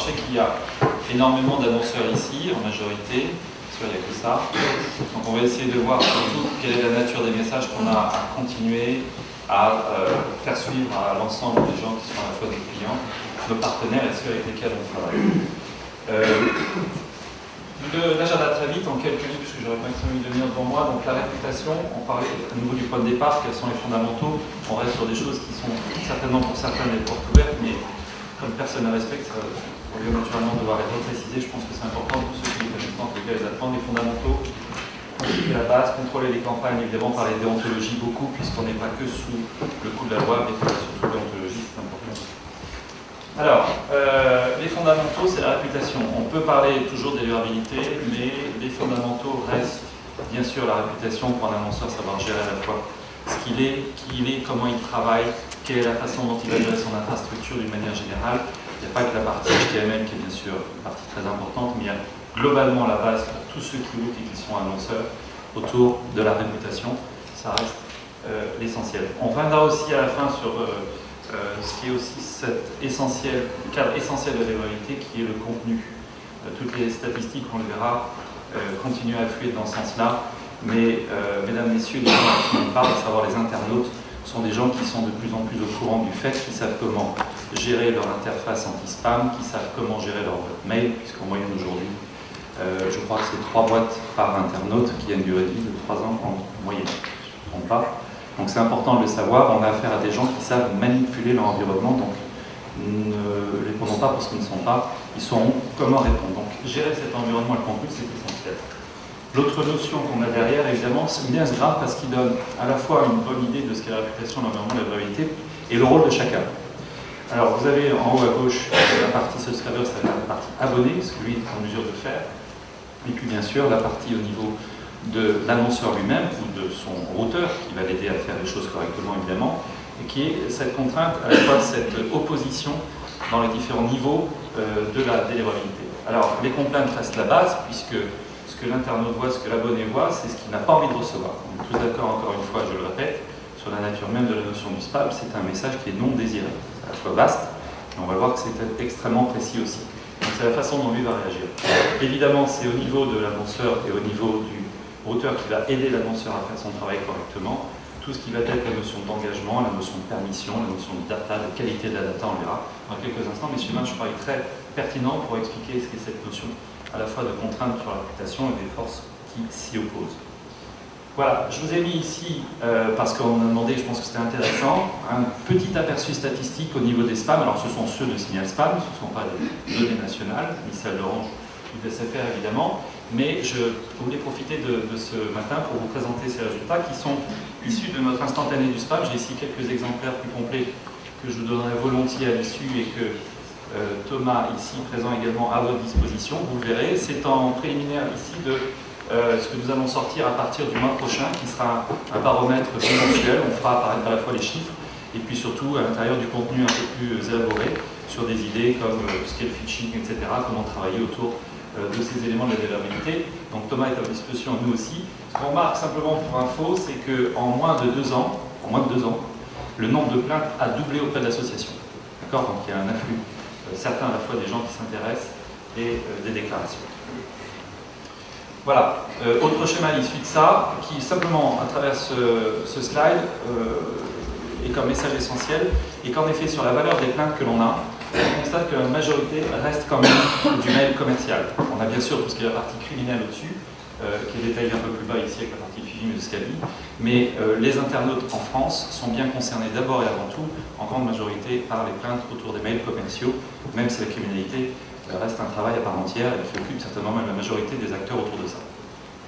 je sais qu'il y a énormément d'annonceurs ici, en majorité, il n'y a que ça. Donc on va essayer de voir surtout quelle est la nature des messages qu'on a à continuer à faire suivre à l'ensemble des gens qui sont à la fois nos clients, nos partenaires et ceux avec lesquels on travaille. L'agenda très vite, en quelques minutes, puisque j'aurais maximum une demi-heure devant moi. Donc la réputation, on parlait au niveau du point de départ, quels sont les fondamentaux. On reste sur des choses qui sont certainement pour certaines des portes ouvertes, mais comme personne ne respecte, ça va naturellement devoir être reprécisé. Je pense que c'est important pour ceux qui les connaissent pas, en tout cas les attendent, les fondamentaux. Constituer la base, contrôler les campagnes, évidemment par les déontologies beaucoup, puisqu'on n'est pas que sous le coup de la loi, mais surtout déontologie, c'est important. Alors, les fondamentaux, c'est la réputation. On peut parler toujours des durabilités, mais les fondamentaux restent, bien sûr, la réputation pour un annonceur, savoir gérer à la fois ce qu'il est, qui il est, comment il travaille, quelle est la façon dont il va gérer son infrastructure d'une manière générale. Il n'y a pas que la partie HTML qui est bien sûr une partie très importante, mais il y a globalement la base pour tous ceux qui lootent et qui sont annonceurs autour de la réputation. Ça reste l'essentiel. On reviendra aussi à la fin sur ce qui est aussi cet cadre essentiel de la réalité qui est le contenu. Toutes les statistiques, on le verra, continuent à affluer dans ce sens-là, mais mesdames, messieurs, les gens à qui on parle, à savoir les internautes, sont des gens qui sont de plus en plus au courant du fait, qui savent comment gérer leur interface anti-spam, qui savent comment gérer leur boîte mail, puisqu'en moyenne aujourd'hui, je crois que c'est 3 boîtes par internaute qui a une durée de vie de 3 ans en moyenne. Je ne me trompe pas. Donc c'est important de le savoir. On a affaire à des gens qui savent manipuler leur environnement, donc ne répondons pas pour ce qu'ils ne sont pas, ils sauront comment répondre. Donc gérer cet environnement et le contenu, c'est essentiel. L'autre notion qu'on a derrière, évidemment, c'est bien grave parce qu'il donne à la fois une bonne idée de ce qu'est la réputation, l'environnement, la durabilité et le rôle de chacun. Alors vous avez en haut à gauche la partie subscriber, c'est la partie abonné, ce que lui est en mesure de faire. Et puis bien sûr la partie au niveau de l'annonceur lui-même ou de son routeur qui va l'aider à faire les choses correctement évidemment, et qui est cette contrainte, à la fois cette opposition dans les différents niveaux de la délivrabilité. Alors les complaintes restent la base puisque ce que l'internaute voit, ce que l'abonné voit, c'est ce qu'il n'a pas envie de recevoir. On est tous d'accord, encore une fois, je le répète, sur la nature même de la notion du spam, c'est un message qui est non désiré. C'est à la fois vaste, mais on va voir que c'est extrêmement précis aussi. Donc c'est la façon dont lui va réagir. Évidemment, c'est au niveau de l'annonceur et au niveau du routeur qui va aider l'annonceur à faire son travail correctement. Tout ce qui va être la notion d'engagement, la notion de permission, la notion de data, de qualité de la data, on verra dans quelques instants. Mais schéma, je parie très pertinent pour expliquer ce qu'est cette notion à la fois de contrainte sur la réputation et des forces qui s'y opposent. Voilà, je vous ai mis ici, parce qu'on m'a demandé, je pense que c'était intéressant, un petit aperçu statistique au niveau des spams. Alors ce sont ceux de Signal Spam, ce ne sont pas des données nationales, ni celles d'Orange ou de SFR évidemment, mais je voulais profiter de ce matin pour vous présenter ces résultats qui sont issus de notre instantané du spam. J'ai ici quelques exemplaires plus complets que je vous donnerai volontiers à l'issue et que Thomas, ici présent également à votre disposition. Vous le verrez, c'est en préliminaire ici de ce que nous allons sortir à partir du mois prochain, qui sera un baromètre mensuel. On fera apparaître à la fois les chiffres et puis surtout à l'intérieur du contenu un peu plus élaboré sur des idées comme ce qu'est le phishing, etc., comment travailler autour de ces éléments de la délivrabilité. Donc Thomas est à votre disposition, nous aussi. Ce qu'on remarque simplement pour info, c'est qu'en moins de 2 ans, le nombre de plaintes a doublé auprès de l'association. D'accord? Donc il y a un afflux certain à la fois des gens qui s'intéressent et des déclarations. Voilà, autre schéma à l'issue de ça, qui simplement, à travers ce slide, est comme message essentiel, et qu'en effet, sur la valeur des plaintes que l'on a, on constate que la majorité reste quand même du mail commercial. On a bien sûr tout ce qui est la partie criminelle au-dessus, qui est détaillée un peu plus bas ici avec la partie phishing et de Scali, mais les internautes en France sont bien concernés d'abord et avant tout, en grande majorité, par les plaintes autour des mails commerciaux, même si la criminalité reste un travail à part entière et qui occupe certainement même la majorité des acteurs autour de ça.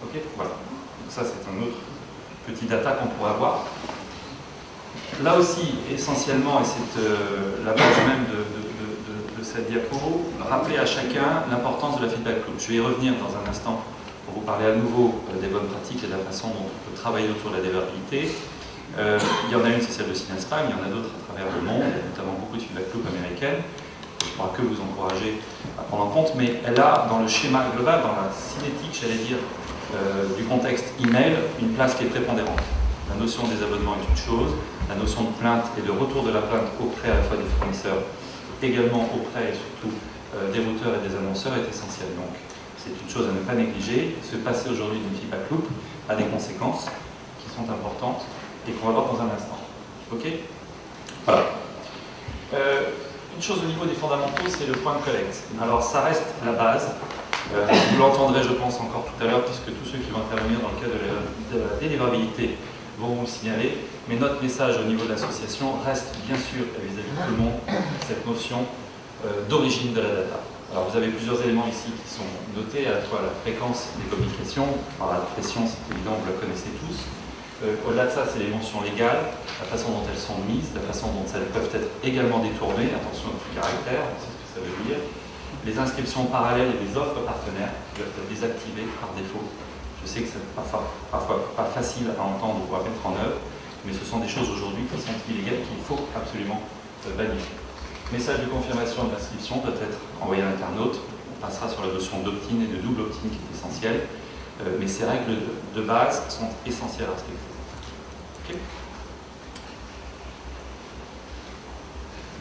Ok, voilà. Donc ça, c'est un autre petit data qu'on pourrait avoir. Là aussi, essentiellement, et c'est la base même de cette diapo, rappeler à chacun l'importance de la feedback loop. Je vais y revenir dans un instant pour vous parler à nouveau des bonnes pratiques et de la façon dont on peut travailler autour de la délivrabilité. Il y en a une, c'est celle de Signal Spam, il y en a d'autres à travers le monde, notamment beaucoup de feedback loop américaines. Je ne pourrais que vous encourager à prendre en compte, mais elle a dans le schéma global, dans la cinétique, j'allais dire, du contexte email, une place qui est prépondérante. La notion des abonnements est une chose, la notion de plainte et de retour de la plainte auprès à la fois des fournisseurs, également auprès et surtout des routeurs et des annonceurs est essentielle. Donc, c'est une chose à ne pas négliger. Se passer aujourd'hui d'une feedback loop a des conséquences qui sont importantes et qu'on va voir dans un instant. Ok? Voilà. Une chose au niveau des fondamentaux, c'est le point de collecte. Alors, ça reste la base. Vous l'entendrez, je pense, encore tout à l'heure, puisque tous ceux qui vont intervenir dans le cadre de la délivrabilité vont vous le signaler. Mais notre message au niveau de l'association reste bien sûr, vis-à-vis de tout le monde, cette notion d'origine de la data. Alors vous avez plusieurs éléments ici qui sont notés, à la fois la fréquence des communications, par la pression, c'est évident, vous la connaissez tous. Au-delà de ça, c'est les mentions légales, la façon dont elles sont mises, la façon dont elles peuvent être également détournées, attention au petit caractère, on sait ce que ça veut dire. Les inscriptions parallèles et les offres partenaires doivent être désactivées par défaut. Je sais que c'est parfois pas facile à entendre ou à mettre en œuvre, mais ce sont des choses aujourd'hui qui sont illégales qu'il faut absolument bannir. Message de confirmation de l'inscription doit être envoyé à l'internaute. On passera sur la notion d'opt-in et de double opt-in qui est essentielle. Mais ces règles de base sont essentielles à respecter. Okay.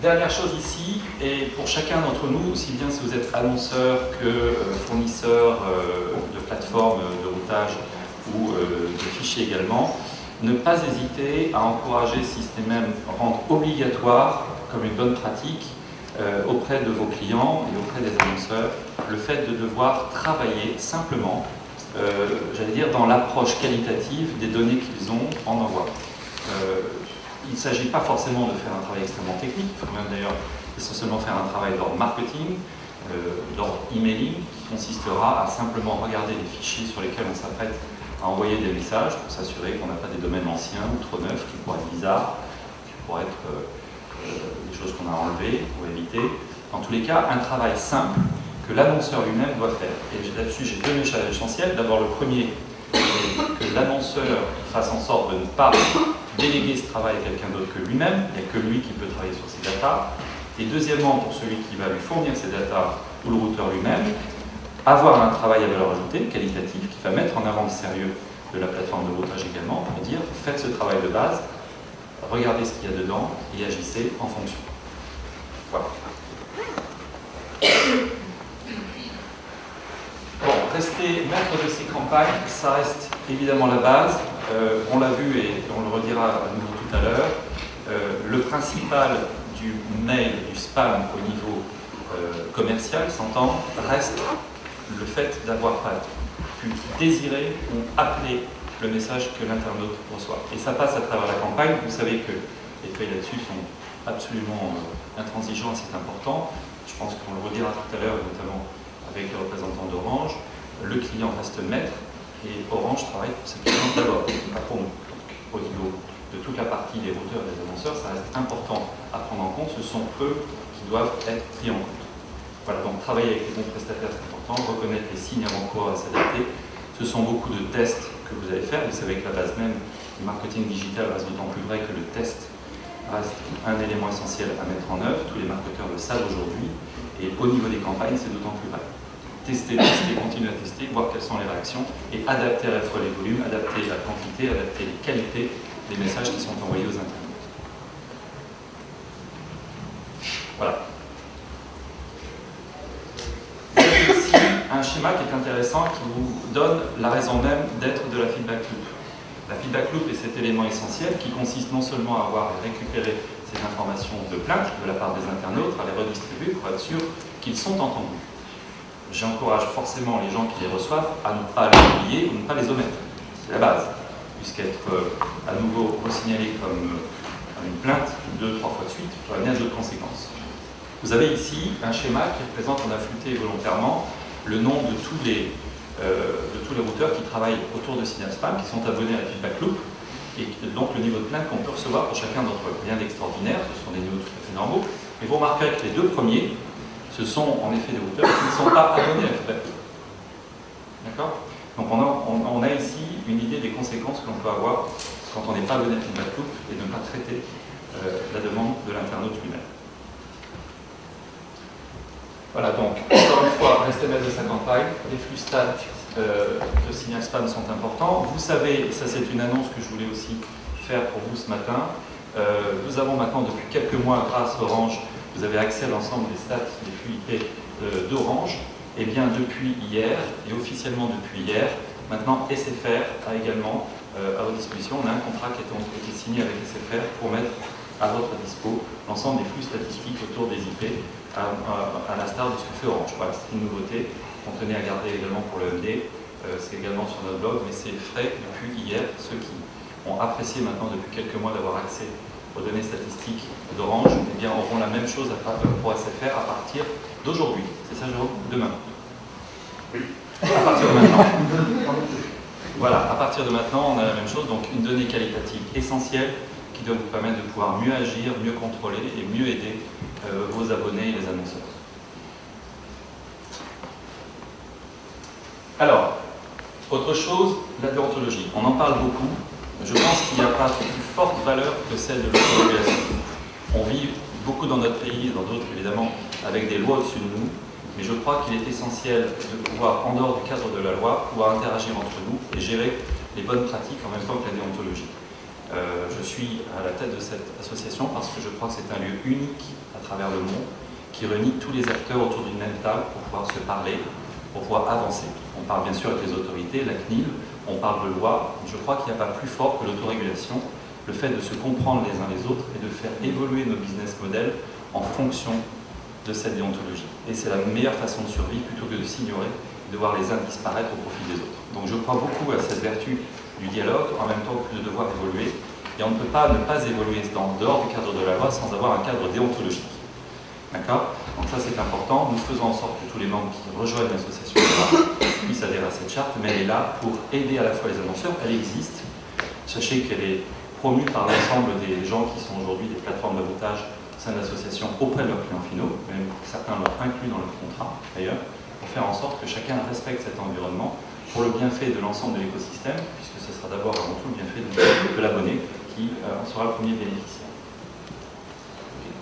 Dernière chose ici, et pour chacun d'entre nous, aussi bien si vous êtes annonceur que fournisseur de plateformes de routage ou de fichiers également, ne pas hésiter à encourager, si ce n'est même rendre obligatoire, comme une bonne pratique, auprès de vos clients et auprès des annonceurs, le fait de devoir travailler simplement, j'allais dire, dans l'approche qualitative des données qu'ils ont en envoi. Il ne s'agit pas forcément de faire un travail extrêmement technique, il faut même d'ailleurs essentiellement faire un travail d'ordre marketing, d'ordre emailing, qui consistera à simplement regarder les fichiers sur lesquels on s'apprête à envoyer des messages pour s'assurer qu'on n'a pas des domaines anciens ou trop neufs qui pourraient être bizarres, qui pourraient être des choses qu'on a enlevées pour éviter. En tous les cas, un travail simple que l'annonceur lui-même doit faire. Et là-dessus, j'ai deux messages essentiels. D'abord, le premier, c'est que l'annonceur fasse en sorte de ne pas déléguer ce travail à quelqu'un d'autre que lui-même. Il n'y a que lui qui peut travailler sur ces datas. Et deuxièmement, pour celui qui va lui fournir ces datas ou le routeur lui-même, avoir un travail à valeur ajoutée, qualitatif, qui va mettre en avant le sérieux de la plateforme de routage également, pour dire faites ce travail de base, regardez ce qu'il y a dedans et agissez en fonction. Voilà. Bon, rester maître de ces campagnes, ça reste évidemment la base. On l'a vu et on le redira à nouveau tout à l'heure. Le principal du mail, du spam au niveau commercial, s'entend, reste le fait d'avoir pas pu désirer ou appeler le message que l'internaute reçoit. Et ça passe à travers la campagne. Vous savez que les faits là-dessus sont absolument intransigeants et c'est important. Je pense qu'on le redira tout à l'heure, notamment avec les représentants d'Orange. Le client reste maître et Orange travaille pour ses clients d'abord, pas pour nous. Donc, au niveau de toute la partie des routeurs et des annonceurs, ça reste important à prendre en compte. Ce sont eux qui doivent être pris en compte. Voilà, donc travailler avec les bons prestataires, c'est important. Reconnaître les signes avant-coureurs à s'adapter. Ce sont beaucoup de tests que vous allez faire. Vous savez que la base même du marketing digital reste d'autant plus vrai que le test reste un élément essentiel à mettre en œuvre. Tous les marketeurs le savent aujourd'hui. Et au niveau des campagnes, c'est d'autant plus vrai. Tester, continuer à tester, voir quelles sont les réactions et adapter à la fois les volumes, adapter la quantité, adapter les qualités des messages qui sont envoyés aux internautes. Voilà. Vous avez ici un schéma qui est intéressant, qui vous donne la raison même d'être de la feedback loop. La feedback loop est cet élément essentiel qui consiste non seulement à avoir récupéré ces informations de plainte de la part des internautes, à les redistribuer pour être sûr qu'ils sont entendus. J'encourage forcément les gens qui les reçoivent à ne pas les oublier ou ne pas les omettre. C'est la base, puisqu'être à nouveau signalé comme une plainte 2-3 fois de suite peut amener à d'autres conséquences. Vous avez ici un schéma qui représente en affûté volontairement le nom de tous les routeurs qui travaillent autour de Signal Spam, qui sont abonnés à la feedback loop, et donc le niveau de plainte qu'on peut recevoir pour chacun d'entre eux. Rien d'extraordinaire, ce sont des niveaux tout à fait normaux, mais vous remarquerez que les deux premiers, ce sont en effet des routeurs qui ne sont pas abonnés à la feedback loop. D'accord? Donc on a ici une idée des conséquences que l'on peut avoir quand on n'est pas abonné à la feedback loop et de ne pas traiter la demande de l'internaute lui-même. Voilà, donc, encore une fois, restez maître de sa campagne. Les flux stats de Signal Spam sont importants. Vous savez, ça c'est une annonce que je voulais aussi faire pour vous ce matin. Nous avons maintenant, depuis quelques mois, grâce à Orange, vous avez accès à l'ensemble des stats des flux IP d'Orange, eh bien depuis hier, et officiellement depuis hier, maintenant SFR a également à votre disposition, on a un contrat qui a été signé avec SFR pour mettre à votre dispo l'ensemble des flux statistiques autour des IP, à l'instar de ce que fait Orange. Voilà, c'est une nouveauté qu'on tenait à garder également pour le MD, c'est également sur notre blog, mais c'est frais depuis hier. Ceux qui ont apprécié maintenant depuis quelques mois d'avoir accès aux données statistiques d'Orange, eh bien auront la même chose pour SFR à partir d'aujourd'hui. C'est ça, Jérôme? Demain. Oui. À partir de maintenant. Voilà, à partir de maintenant, on a la même chose, donc une donnée qualitative essentielle qui doit vous permettre de pouvoir mieux agir, mieux contrôler et mieux aider vos abonnés et les annonceurs. Alors, autre chose, la déontologie. On en parle beaucoup. Je pense qu'il n'y a pas de plus forte valeur que celle de l'autorégulation. On vit beaucoup dans notre pays, et dans d'autres évidemment, avec des lois au-dessus de nous. Mais je crois qu'il est essentiel de pouvoir, en dehors du cadre de la loi, pouvoir interagir entre nous et gérer les bonnes pratiques en même temps que la déontologie. Je suis à la tête de cette association parce que je crois que c'est un lieu unique à travers le monde qui réunit tous les acteurs autour d'une même table pour pouvoir se parler, pour pouvoir avancer. On parle bien sûr avec les autorités, la CNIL, on parle de loi. Je crois qu'il n'y a pas plus fort que l'autorégulation, le fait de se comprendre les uns les autres et de faire évoluer nos business models en fonction de cette déontologie. Et c'est la meilleure façon de survivre plutôt que de s'ignorer, de voir les uns disparaître au profit des autres. Donc je crois beaucoup à cette vertu du dialogue, en même temps que de devoir évoluer. Et on ne peut pas ne pas évoluer en dehors du cadre de la loi sans avoir un cadre déontologique. D'accord? Donc ça c'est important. Nous faisons en sorte que tous les membres qui rejoignent l'association puissent adhérer à cette charte, mais elle est là pour aider à la fois les annonceurs. Elle existe. Sachez qu'elle est promue par l'ensemble des gens qui sont aujourd'hui des plateformes de routage au sein de l'association auprès de leurs clients finaux, même certains l'ont inclus dans leur contrat d'ailleurs, pour faire en sorte que chacun respecte cet environnement pour le bienfait de l'ensemble de l'écosystème, puisque ce sera d'abord avant tout le bienfait de l'abonné qui en sera le premier bénéficiaire. Okay.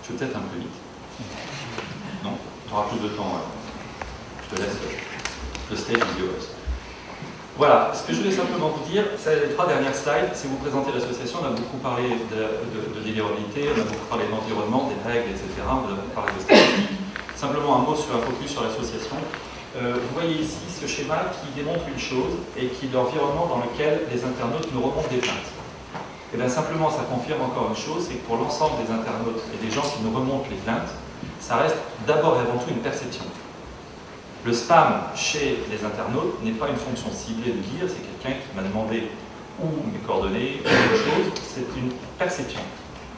Je vais peut-être un peu vite. Non, tu auras plus de temps. Je te laisse le stage vidéo. Voilà, ce que je voulais simplement vous dire, c'est les 3 dernières slides. C'est vous présenter l'association. On a beaucoup parlé de délirabilité, on a beaucoup parlé de l'environnement, des règles, etc. On a beaucoup parlé de statistiques. Simplement un mot sur un focus sur l'association. Vous voyez ici ce schéma qui démontre une chose et qui est l'environnement dans lequel les internautes nous remontent des plaintes. Et bien simplement, ça confirme encore une chose, c'est que pour l'ensemble des internautes et des gens qui nous remontent les plaintes, ça reste d'abord et avant tout une perception. Le spam chez les internautes n'est pas une fonction ciblée de dire, c'est quelqu'un qui m'a demandé où mes coordonnées, ou quelque chose, c'est une perception.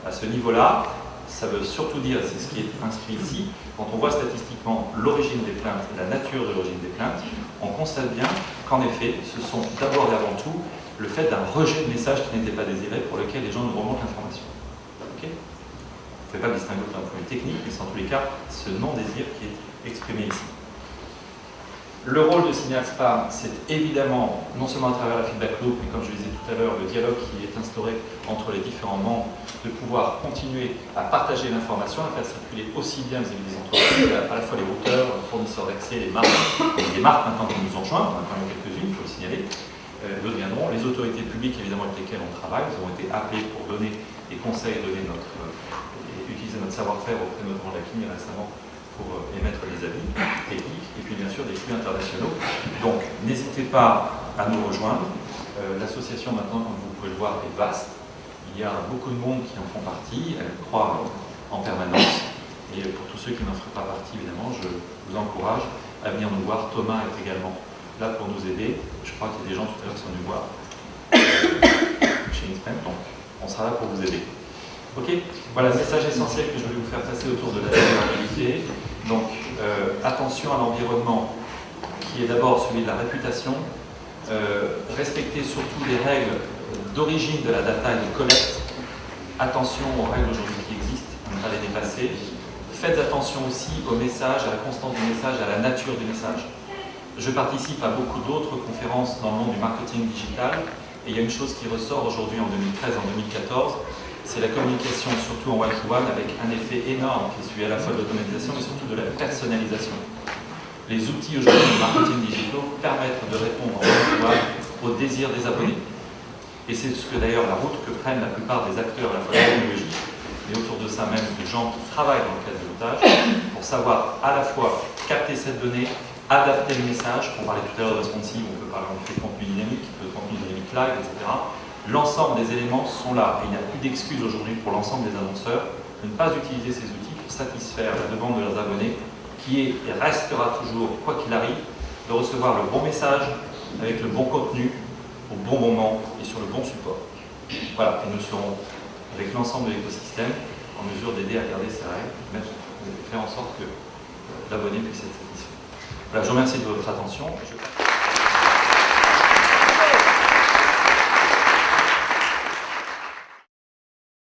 À ce niveau-là, ça veut surtout dire, c'est ce qui est inscrit ici, quand on voit statistiquement l'origine des plaintes et la nature de l'origine des plaintes, on constate bien qu'en effet, ce sont d'abord et avant tout le fait d'un rejet de messages qui n'étaient pas désirés pour lequel les gens nous remontent l'information. Okay, on ne fait pas le distinguo d'un point de vue technique, mais c'est en tous les cas ce non-désir qui est exprimé ici. Le rôle de signal spam, c'est évidemment, non seulement à travers la feedback loop, mais comme je le disais tout à l'heure, le dialogue qui est instauré entre les différents membres, de pouvoir continuer à partager l'information, à faire circuler aussi bien vis-à-vis des entreprises, à la fois les routeurs, les fournisseurs d'accès, les marques maintenant qui nous ont joints, on en a quand même quelques-unes, il faut le signaler, d'autres viendront, les autorités publiques évidemment avec lesquelles on travaille, nous avons été appelés pour donner des conseils, utiliser notre savoir-faire auprès notamment de la CNIL récemment, pour émettre les avis techniques, et puis bien sûr des flux internationaux. Donc n'hésitez pas à nous rejoindre. L'association maintenant, comme vous pouvez le voir, est vaste. Il y a beaucoup de monde qui en font partie, elle croît en permanence. Et pour tous ceux qui n'en feraient pas partie, évidemment, je vous encourage à venir nous voir. Thomas est également là pour nous aider. Je crois qu'il y a des gens tout à l'heure qui sont venus voir chez Inspem, donc on sera là pour vous aider. Ok, voilà le message essentiel que je voulais vous faire passer autour de la vulnérabilité. Donc, attention à l'environnement qui est d'abord celui de la réputation. Respectez surtout les règles d'origine de la data et de collecte. Attention aux règles aujourd'hui qui existent, à ne pas les dépasser. Faites attention aussi au message, à la constance du message, à la nature du message. Je participe à beaucoup d'autres conférences dans le monde du marketing digital et il y a une chose qui ressort aujourd'hui en 2013, en 2014, c'est la communication, surtout en one-to-one, avec un effet énorme qui est celui à la fois de l'automatisation, mais surtout de la personnalisation. Les outils aujourd'hui du marketing digital permettent de répondre en one-to-one aux désirs des abonnés. Et c'est ce que d'ailleurs la route que prennent la plupart des acteurs à la fois de la technologie, mais autour de ça même de gens qui travaillent dans le cadre de l'outage, pour savoir à la fois capter cette donnée, adapter le message. On parlait tout à l'heure de responsive, on peut parler en effet de contenu dynamique, de contenu dynamique live, etc. L'ensemble des éléments sont là et il n'y a plus d'excuse aujourd'hui pour l'ensemble des annonceurs de ne pas utiliser ces outils pour satisfaire la demande de leurs abonnés qui est et restera toujours, quoi qu'il arrive, de recevoir le bon message avec le bon contenu au bon moment et sur le bon support. Voilà, et nous serons, avec l'ensemble de l'écosystème, en mesure d'aider à garder ces règles, faire en sorte que l'abonné puisse être satisfait. Voilà, je vous remercie de votre attention.